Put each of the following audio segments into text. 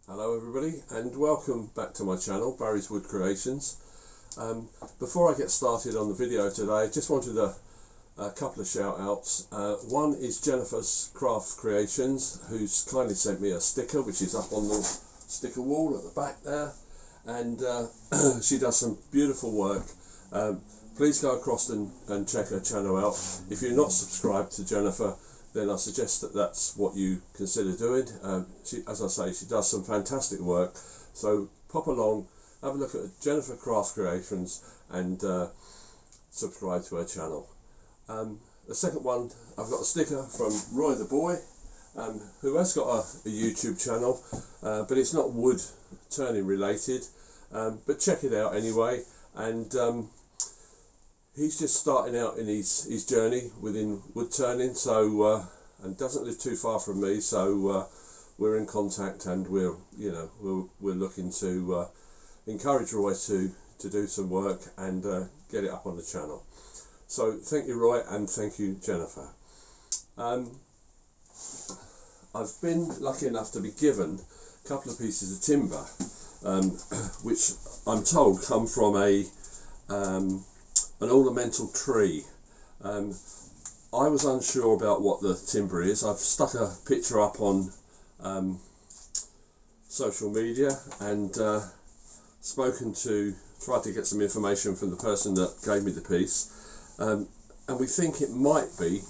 Hello everybody and welcome back to my channel, Barry's Wood Creations. Before I get started on the video today, I just wanted a couple of shout outs. One is Jennifer's Craft Creations, who's kindly sent me a sticker which is up on the sticker wall at the back there, and she does some beautiful work. Please go across and check her channel out. If you're not subscribed to Jennifer, then I suggest that that's what you consider doing. As I say, she does some fantastic work, so pop along, have a look at Jennifer Craft Creations and subscribe to her channel. The second one, I've got a sticker from Roy the Boy, who has got a YouTube channel, but it's not wood turning related, but check it out anyway. And he's just starting out in his journey within wood turning, so and doesn't live too far from me, so we're in contact, and we're looking to encourage Roy to do some work and get it up on the channel. So thank you, Roy, and thank you, Jennifer. I've been lucky enough to be given a couple of pieces of timber, which I'm told come from an ornamental tree. I was unsure about what the timber is. I've stuck a picture up on social media and tried to get some information from the person that gave me the piece, and we think it might be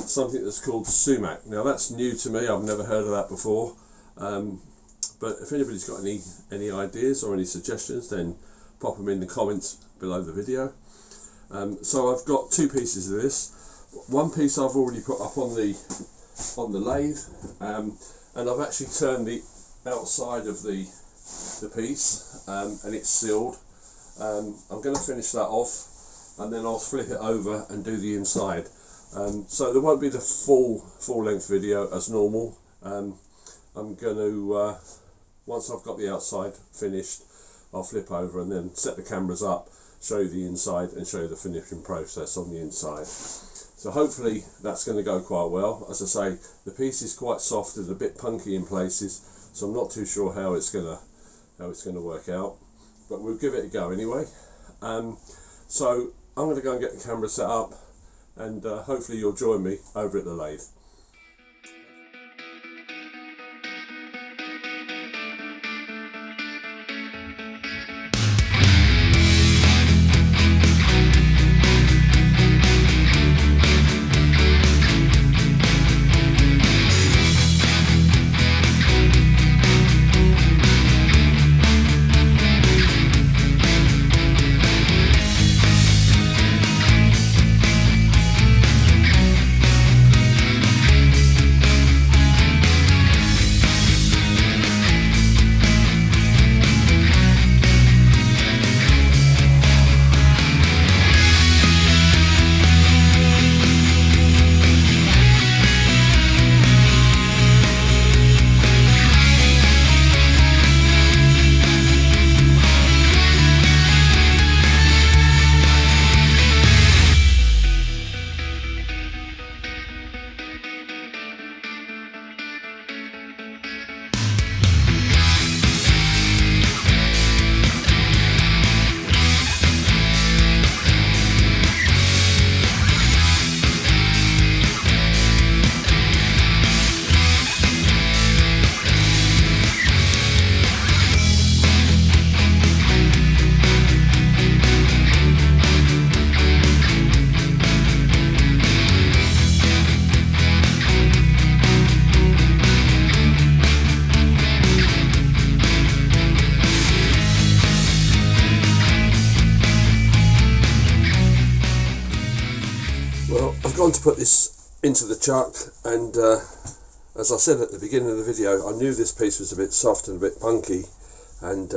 something that's called sumac. Now that's new to me, I've never heard of that before, but if anybody's got any ideas or any suggestions, then pop them in the comments below the video. So I've got two pieces of this. One piece I've already put up on the lathe, and I've actually turned the outside of the piece, and it's sealed. I'm going to finish that off, and then I'll flip it over and do the inside. So there won't be the full length video as normal. I'm going to, once I've got the outside finished, I'll flip over and then set the cameras up, show you the inside and show you the finishing process on the inside. So hopefully that's going to go quite well. As I say, the piece is quite soft and a bit punky in places, so I'm not too sure how it's going to work out, but we'll give it a go anyway. So I'm going to go and get the camera set up, and hopefully you'll join me over at the lathe. Gone to put this into the chuck, and as I said at the beginning of the video, I knew this piece was a bit soft and a bit punky, and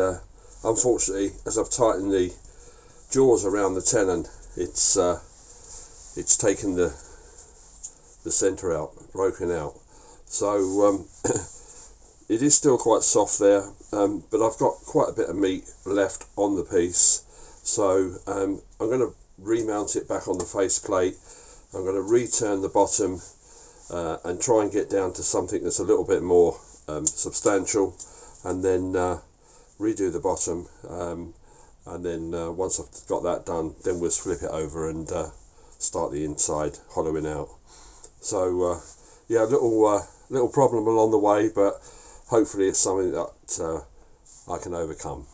unfortunately, as I've tightened the jaws around the tenon, it's taken the centre out, broken out. So it is still quite soft there, but I've got quite a bit of meat left on the piece, so I'm going to remount it back on the faceplate. I'm going to return the bottom and try and get down to something that's a little bit more substantial, and then redo the bottom, and then once I've got that done, then we'll flip it over and start the inside hollowing out. So yeah, little problem along the way, but hopefully it's something that I can overcome.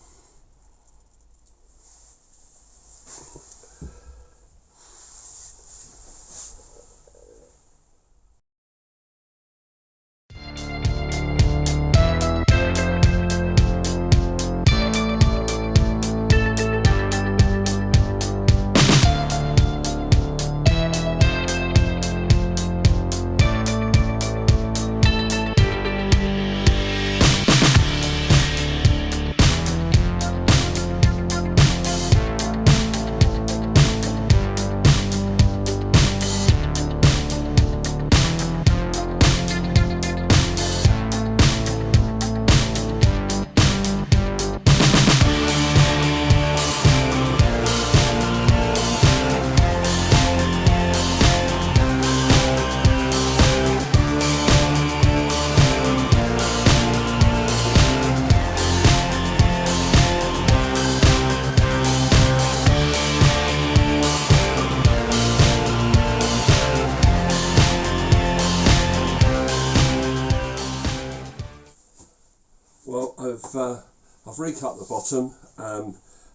Well, I've recut the bottom,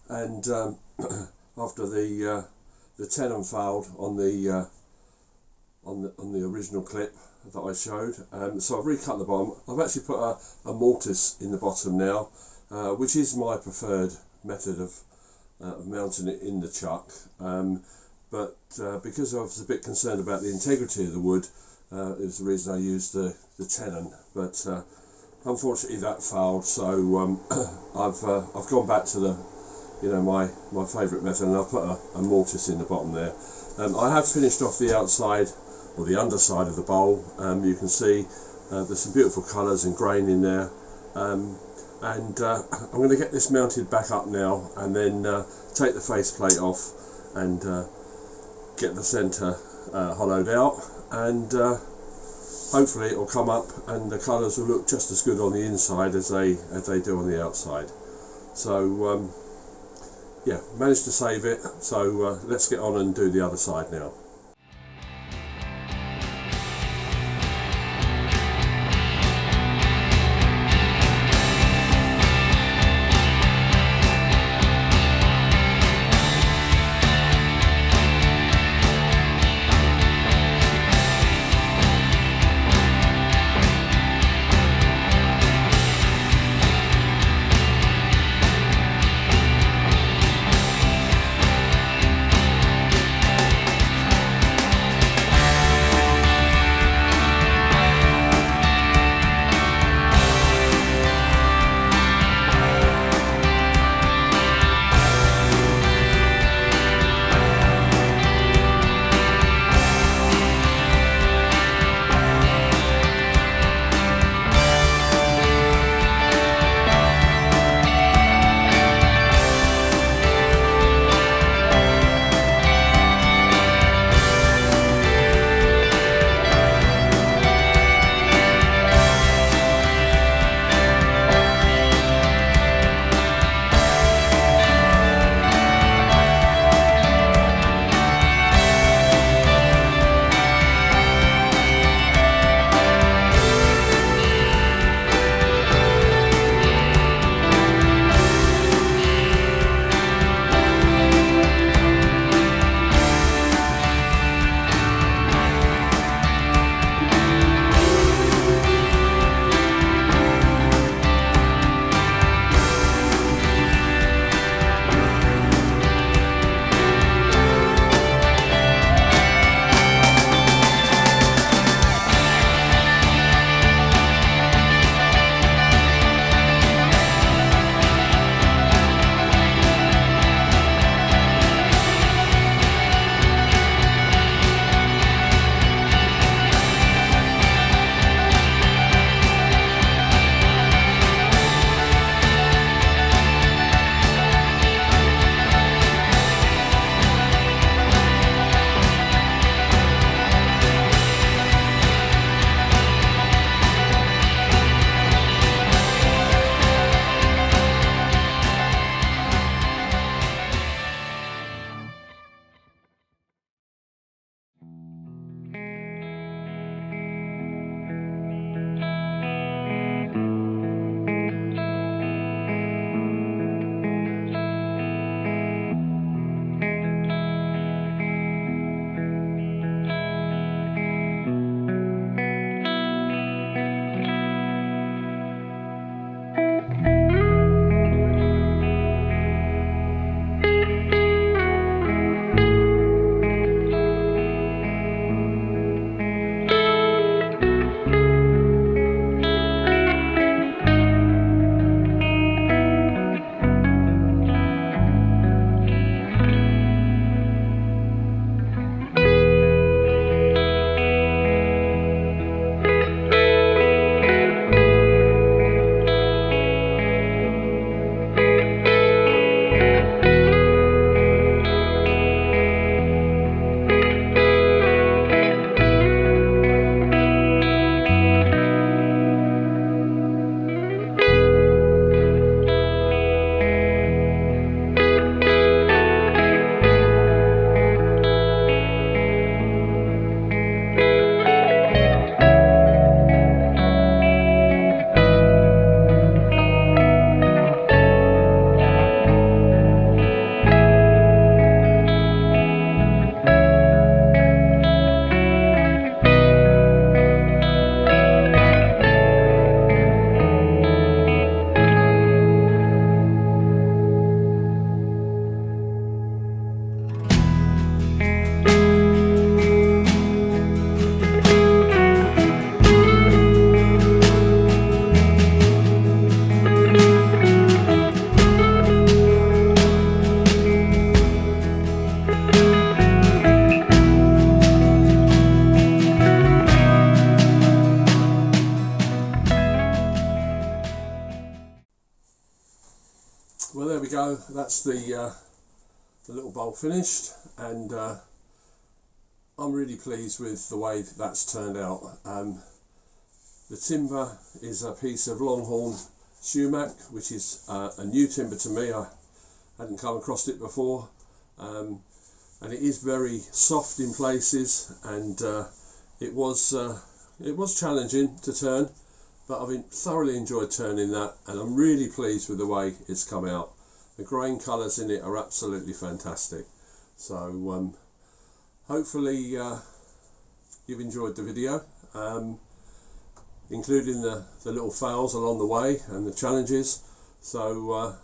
and after the tenon failed on the original clip that I showed, so I've recut the bottom. I've actually put a mortise in the bottom now, which is my preferred method of mounting it in the chuck. But because I was a bit concerned about the integrity of the wood, is the reason I used the tenon. But unfortunately that failed, so I've gone back to the my favourite method, and I've put a mortise in the bottom there. I have finished off the outside or the underside of the bowl. You can see there's some beautiful colours and grain in there, and I'm going to get this mounted back up now, and then take the faceplate off and get the centre hollowed out, and hopefully it will come up and the colours will look just as good on the inside as they do on the outside. So yeah, managed to save it, so let's get on and do the other side now. go, that's the little bowl finished, and I'm really pleased with the way that's turned out. The timber is a piece of Long Horn Sumac, which is a new timber to me. I hadn't come across it before, and it is very soft in places, and it was challenging to turn, but I've thoroughly enjoyed turning that, and I'm really pleased with the way it's come out. The grain colours in it are absolutely fantastic. So hopefully you've enjoyed the video, including the little fails along the way and the challenges. So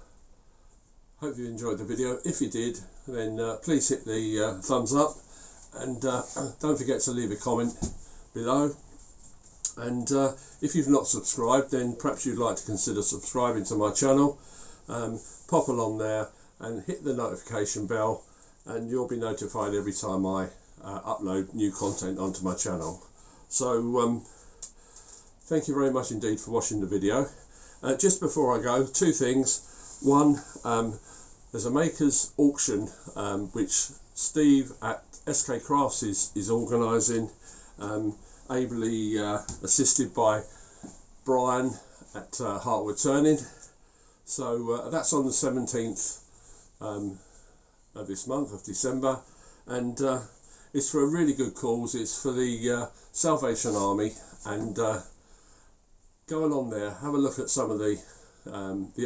hope you enjoyed the video. If you did, then please hit the thumbs up, and don't forget to leave a comment below. And if you've not subscribed, then perhaps you'd like to consider subscribing to my channel. Pop along there and hit the notification bell, and you'll be notified every time I upload new content onto my channel. So thank you very much indeed for watching the video. Just before I go, two things. One, there's a makers auction which Steve at SK Crafts is organising, ably assisted by Brian at Woodturning. So that's on the 17th of this month of December, and it's for a really good cause. It's for the Salvation Army, and go along there, have a look at some of the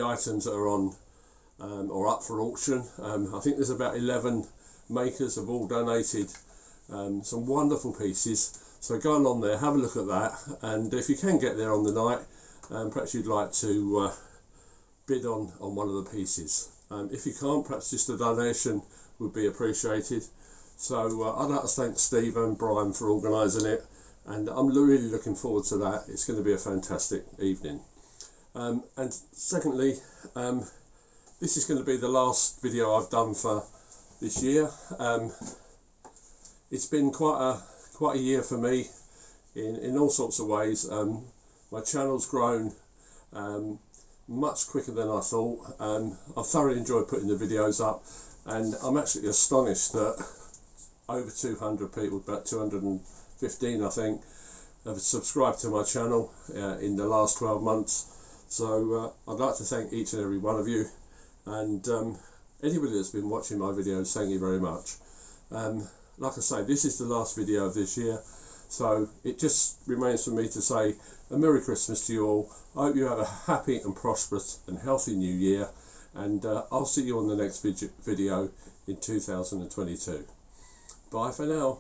items that are on or up for auction. I think there's about 11 makers have all donated some wonderful pieces. So go along there, have a look at that, and if you can get there on the night, perhaps you'd like to bid on one of the pieces. If you can't, perhaps just a donation would be appreciated. So I'd like to thank Steve and Brian for organising it, and I'm really looking forward to that. It's going to be a fantastic evening. And secondly, this is going to be the last video I've done for this year. It's been quite a year for me in all sorts of ways. My channel's grown much quicker than I thought. I've thoroughly enjoyed putting the videos up, and I'm actually astonished that over 200 people, about 215 I think, have subscribed to my channel in the last 12 months. So I'd like to thank each and every one of you, and anybody that's been watching my videos, thank you very much. Like I say, this is the last video of this year, so it just remains for me to say a Merry Christmas to you all. I hope you have a happy and prosperous and healthy new year, and I'll see you on the next video in 2022. Bye for now.